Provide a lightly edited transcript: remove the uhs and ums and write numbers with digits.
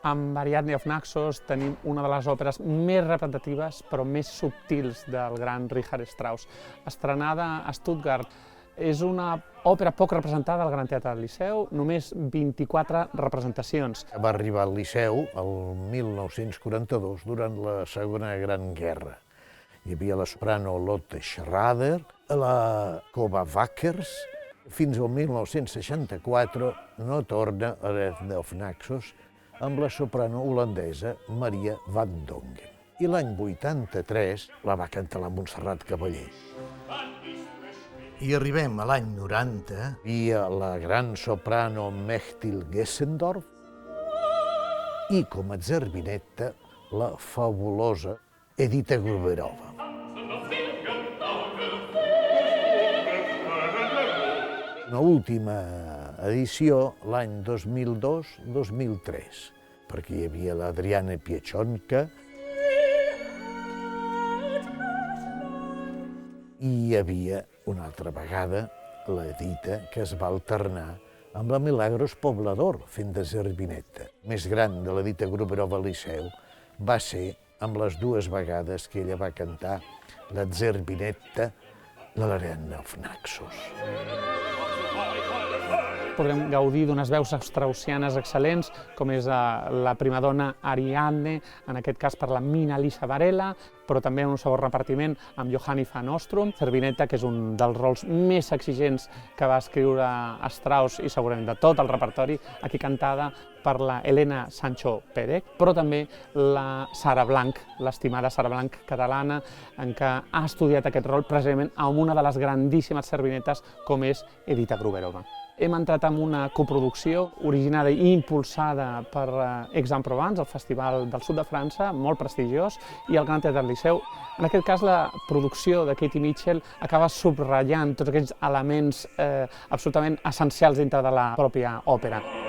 Amb Ariadne of Naxos tenim una de les òperes més representatives però més subtils del gran Richard Strauss. Estrenada a Stuttgart, és una òpera poc representada al Gran Teatre del Liceu, només 24 representacions. Va arribar al Liceu el 1942, durant la Segona Gran Guerra. Hi havia la soprano Lotte Schrader, la Cova Wackers. Fins al 1964 no torna Ariadne of Naxos amb la soprano holandesa Maria van Dongen. I l'any 83 la va cantar la Montserrat Caballé. I arribem a l'any 90, hi havia la gran soprano Mechtil Gessendorf i com a zerbinetta la fabulosa Edita Gruberova. Una última edició l'any 2002-2003, perquè hi havia l'Adriana Piechonka i hi havia una altra vegada l'Edita, que es va alternar amb la Milagros Poblador fent de zerbinetta. Més gran de l'Edita Gruberova al Liceu va ser amb les dues vegades que ella va cantar la zerbinetta de l'Ariadne of Naxos. Podrem gaudir d'unes veus straussianes excel·lents, com és la primadona Ariadne, en aquest cas per la Mina-Lisa Varela, però també un segon repartiment amb Johanni van Ostrom, zerbinetta, que és un dels rols més exigents que va escriure Strauss i segurament de tot el repertori, aquí cantada per la Elena Sancho Pérez, però també la Sara Blanch, l'estimada Sara Blanch catalana, en què ha estudiat aquest rol precisament amb una de les grandíssimes zerbinettes com és Edita Gruberova. Hem entrat en una coproducció originada i impulsada per Aix-en-Provence, el Festival del Sud de França, molt prestigiós, i el Gran Teatre del Liceu. En aquest cas, la producció de Katie Mitchell acaba subratllant tots aquells elements absolutament essencials dintre de la pròpia òpera.